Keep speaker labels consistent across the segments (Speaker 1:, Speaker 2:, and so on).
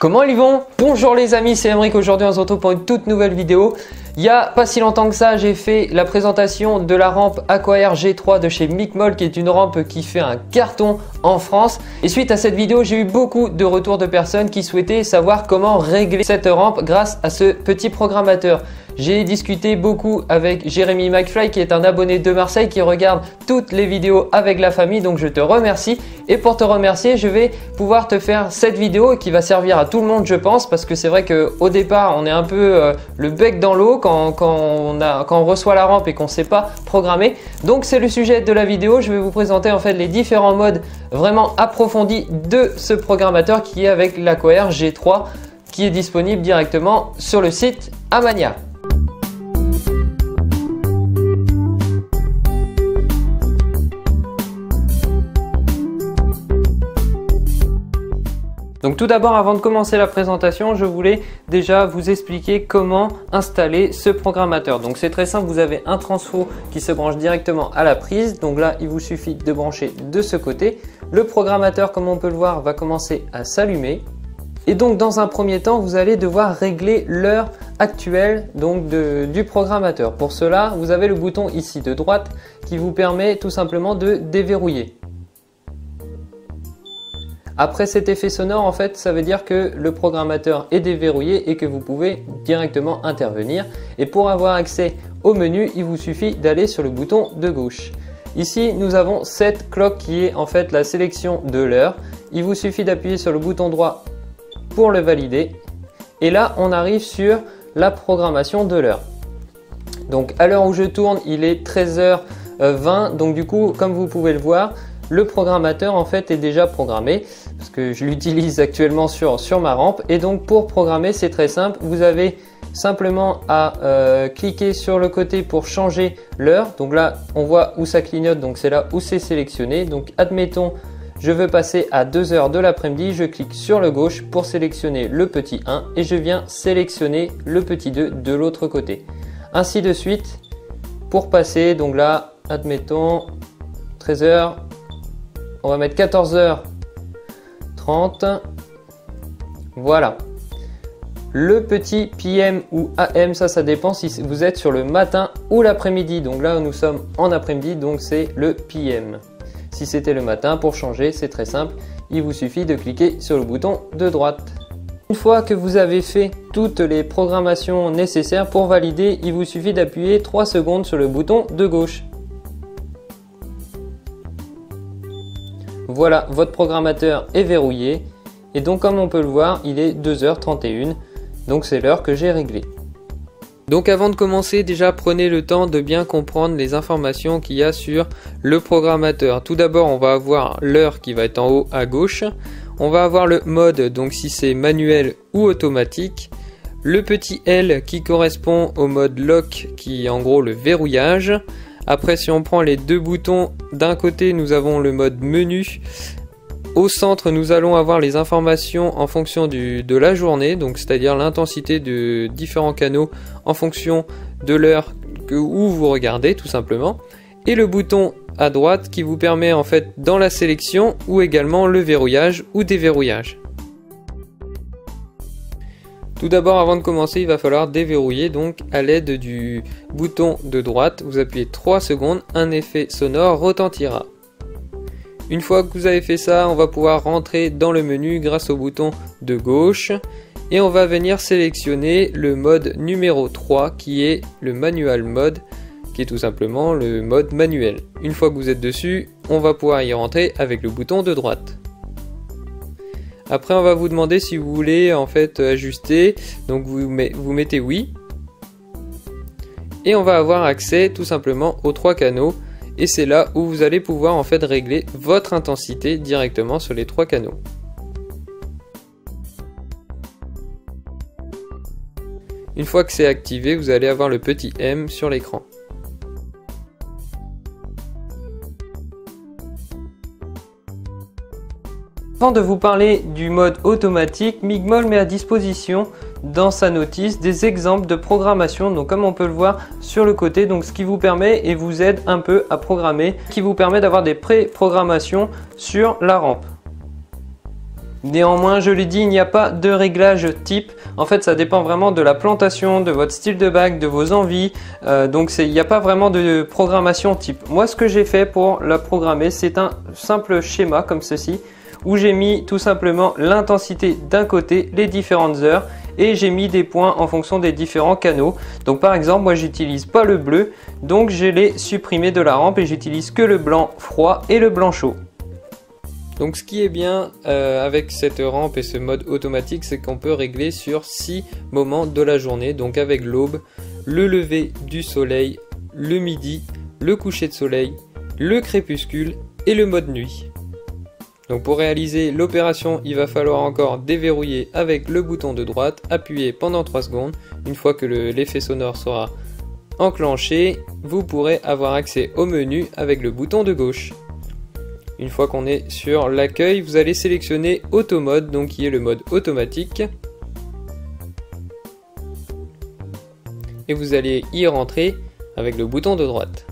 Speaker 1: Comment ils vont? Bonjour les amis, c'est Emeric. Aujourd'hui on se retrouve pour une toute nouvelle vidéo. Il n'y a pas si longtemps que ça, j'ai fait la présentation de la rampe Aquair G3 de chez Micmol, qui est une rampe qui fait un carton en France. Et suite à cette vidéo, j'ai eu beaucoup de retours de personnes qui souhaitaient savoir comment régler cette rampe grâce à ce petit programmateur. J'ai discuté beaucoup avec Jérémy McFly, qui est un abonné de Marseille qui regarde toutes les vidéos avec la famille, donc je te remercie. Et pour te remercier, je vais pouvoir te faire cette vidéo qui va servir à tout le monde, je pense, parce que c'est vrai qu'au départ, on est un peu le bec dans l'eau quand on reçoit la rampe et qu'on ne sait pas programmer. Donc c'est le sujet de la vidéo. Je vais vous présenter en fait les différents modes vraiment approfondis de ce programmateur qui est avec l'Aquair G3, qui est disponible directement sur le site Amania. Donc tout d'abord, avant de commencer la présentation, je voulais déjà vous expliquer comment installer ce programmateur. Donc c'est très simple, vous avez un transfo qui se branche directement à la prise. Donc là, il vous suffit de brancher de ce côté. Le programmateur, comme on peut le voir, va commencer à s'allumer. Et donc dans un premier temps, vous allez devoir régler l'heure actuelle donc du programmateur. Pour cela, vous avez le bouton ici de droite qui vous permet tout simplement de déverrouiller. Après cet effet sonore, en fait, ça veut dire que le programmateur est déverrouillé et que vous pouvez directement intervenir. Et pour avoir accès au menu, il vous suffit d'aller sur le bouton de gauche. Ici, nous avons Set Clock qui est en fait la sélection de l'heure. Il vous suffit d'appuyer sur le bouton droit pour le valider. Et là, on arrive sur la programmation de l'heure. Donc à l'heure où je tourne, il est 13h20. Donc du coup, comme vous pouvez le voir, le programmateur en fait est déjà programmé parce que je l'utilise actuellement sur ma rampe. Et donc pour programmer, c'est très simple. Vous avez simplement à cliquer sur le côté pour changer l'heure. Donc là, on voit où ça clignote, donc c'est là où c'est sélectionné. Donc admettons, je veux passer à 2h de l'après-midi. Je clique sur le gauche pour sélectionner le petit 1 et je viens sélectionner le petit 2 de l'autre côté. Ainsi de suite pour passer. Donc là, admettons 13h. On va mettre 14h30. Voilà. Le petit PM ou AM, ça dépend si vous êtes sur le matin ou l'après-midi. Donc là, nous sommes en après-midi, donc c'est le PM. Si c'était le matin, pour changer, c'est très simple. Il vous suffit de cliquer sur le bouton de droite. Une fois que vous avez fait toutes les programmations nécessaires pour valider, il vous suffit d'appuyer 3 secondes sur le bouton de gauche. Voilà, votre programmateur est verrouillé et donc comme on peut le voir, il est 2h31, donc c'est l'heure que j'ai réglée. Donc avant de commencer, déjà prenez le temps de bien comprendre les informations qu'il y a sur le programmateur. Tout d'abord, on va avoir l'heure qui va être en haut à gauche. On va avoir le mode, donc si c'est manuel ou automatique. Le petit L qui correspond au mode lock qui est en gros le verrouillage. Après, si on prend les deux boutons, d'un côté nous avons le mode menu. Au centre, nous allons avoir les informations en fonction de la journée, donc c'est-à-dire l'intensité de différents canaux en fonction de l'heure où vous regardez tout simplement. Et le bouton à droite qui vous permet en fait dans la sélection ou également le verrouillage ou déverrouillage. Tout d'abord, avant de commencer, il va falloir déverrouiller donc à l'aide du bouton de droite. Vous appuyez 3 secondes, un effet sonore retentira. Une fois que vous avez fait ça, on va pouvoir rentrer dans le menu grâce au bouton de gauche et on va venir sélectionner le mode numéro 3 qui est le manual mode, qui est tout simplement le mode manuel. Une fois que vous êtes dessus, on va pouvoir y rentrer avec le bouton de droite. Après, on va vous demander si vous voulez en fait ajuster, donc vous mettez oui. Et on va avoir accès tout simplement aux 3 canaux. Et c'est là où vous allez pouvoir en fait régler votre intensité directement sur les 3 canaux. Une fois que c'est activé, vous allez avoir le petit M sur l'écran. Avant de vous parler du mode automatique, Micmol met à disposition dans sa notice des exemples de programmation, donc comme on peut le voir sur le côté, donc ce qui vous permet et vous aide un peu à programmer, qui vous permet d'avoir des pré-programmations sur la rampe. Néanmoins, je l'ai dit, il n'y a pas de réglage type. En fait, ça dépend vraiment de la plantation, de votre style de bague, de vos envies. Donc, il n'y a pas vraiment de programmation type. Moi, ce que j'ai fait pour la programmer, c'est un simple schéma comme ceci, où j'ai mis tout simplement l'intensité d'un côté, les différentes heures, et j'ai mis des points en fonction des différents canaux. Donc par exemple, moi j'utilise pas le bleu, donc je l'ai supprimé de la rampe et j'utilise que le blanc froid et le blanc chaud. Donc ce qui est bien avec cette rampe et ce mode automatique, c'est qu'on peut régler sur 6 moments de la journée, donc avec l'aube, le lever du soleil, le midi, le coucher de soleil, le crépuscule et le mode nuit. Donc pour réaliser l'opération, il va falloir encore déverrouiller avec le bouton de droite, appuyer pendant 3 secondes. Une fois que l'effet sonore sera enclenché, vous pourrez avoir accès au menu avec le bouton de gauche. Une fois qu'on est sur l'accueil, vous allez sélectionner Auto Mode, donc qui est le mode automatique. Et vous allez y rentrer avec le bouton de droite.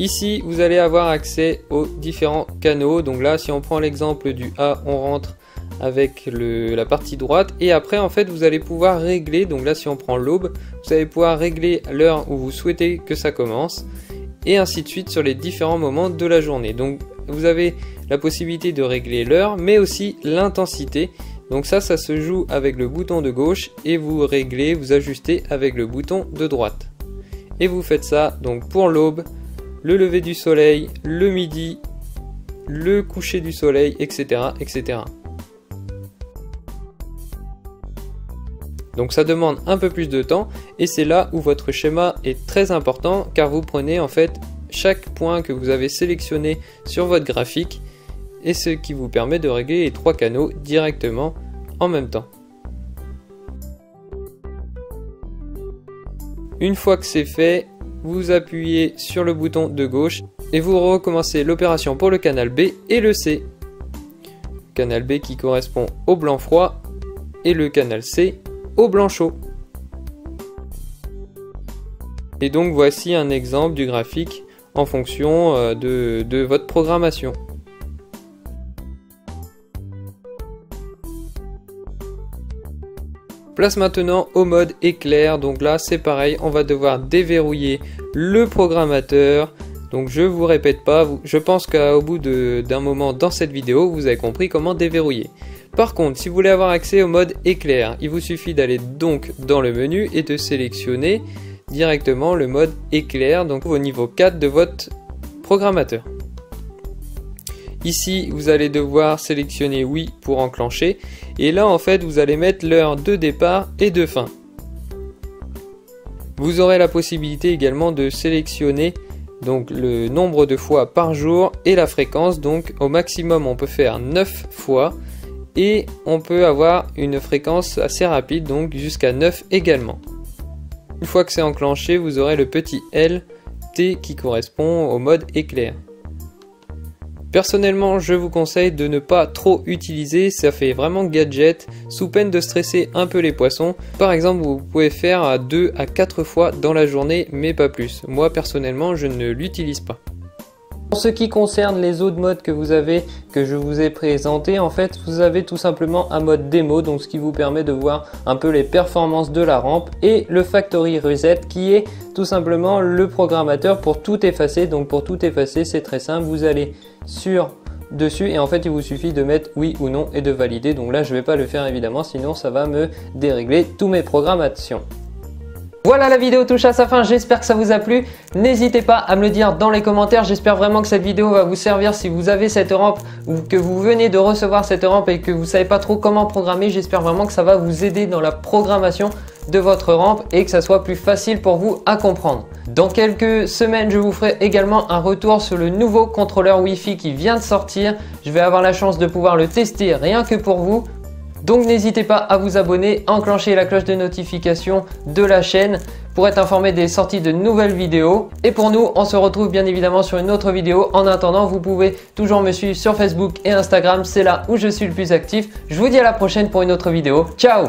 Speaker 1: Ici, vous allez avoir accès aux différents canaux. Donc là, si on prend l'exemple du A, on rentre avec la partie droite. Et après, en fait, vous allez pouvoir régler. Donc là, si on prend l'aube, vous allez pouvoir régler l'heure où vous souhaitez que ça commence. Et ainsi de suite sur les différents moments de la journée. Donc, vous avez la possibilité de régler l'heure, mais aussi l'intensité. Donc ça se joue avec le bouton de gauche. Et vous réglez, vous ajustez avec le bouton de droite. Et vous faites ça donc pour l'aube, le lever du soleil, le midi, le coucher du soleil, etc., etc. Donc ça demande un peu plus de temps et c'est là où votre schéma est très important car vous prenez en fait chaque point que vous avez sélectionné sur votre graphique et ce qui vous permet de régler les 3 canaux directement en même temps. Une fois que c'est fait, vous appuyez sur le bouton de gauche et vous recommencez l'opération pour le canal B et le C. Canal B qui correspond au blanc froid et le canal C au blanc chaud. Et donc voici un exemple du graphique en fonction de votre programmation. Place maintenant au mode éclair, donc là c'est pareil, on va devoir déverrouiller le programmateur. Donc je vous répète pas, je pense qu'au bout d'un moment dans cette vidéo, vous avez compris comment déverrouiller. Par contre, si vous voulez avoir accès au mode éclair, il vous suffit d'aller donc dans le menu et de sélectionner directement le mode éclair, donc au niveau 4 de votre programmateur. Ici, vous allez devoir sélectionner oui pour enclencher. Et là, en fait, vous allez mettre l'heure de départ et de fin. Vous aurez la possibilité également de sélectionner donc le nombre de fois par jour et la fréquence. Donc au maximum, on peut faire 9 fois et on peut avoir une fréquence assez rapide, donc jusqu'à 9 également. Une fois que c'est enclenché, vous aurez le petit LT qui correspond au mode éclair. Personnellement, je vous conseille de ne pas trop utiliser, ça fait vraiment gadget, sous peine de stresser un peu les poissons. Par exemple, vous pouvez faire 2 à 4 fois dans la journée, mais pas plus. Moi, personnellement, je ne l'utilise pas. Pour ce qui concerne les autres modes que vous avez, que je vous ai présenté, en fait, vous avez tout simplement un mode démo, donc ce qui vous permet de voir un peu les performances de la rampe, et le Factory Reset qui est tout simplement le programmateur pour tout effacer. Donc pour tout effacer, c'est très simple, vous allez dessus et en fait il vous suffit de mettre oui ou non et de valider. Donc là je vais pas le faire évidemment, sinon ça va me dérégler tous mes programmations. Voilà, la vidéo touche à sa fin, j'espère que ça vous a plu. N'hésitez pas à me le dire dans les commentaires, j'espère vraiment que cette vidéo va vous servir si vous avez cette rampe ou que vous venez de recevoir cette rampe et que vous ne savez pas trop comment programmer. J'espère vraiment que ça va vous aider dans la programmation de votre rampe et que ça soit plus facile pour vous à comprendre. Dans quelques semaines, je vous ferai également un retour sur le nouveau contrôleur Wi-Fi qui vient de sortir. Je vais avoir la chance de pouvoir le tester rien que pour vous. Donc n'hésitez pas à vous abonner, à enclencher la cloche de notification de la chaîne pour être informé des sorties de nouvelles vidéos. Et pour nous, on se retrouve bien évidemment sur une autre vidéo. En attendant, vous pouvez toujours me suivre sur Facebook et Instagram, c'est là où je suis le plus actif. Je vous dis à la prochaine pour une autre vidéo. Ciao!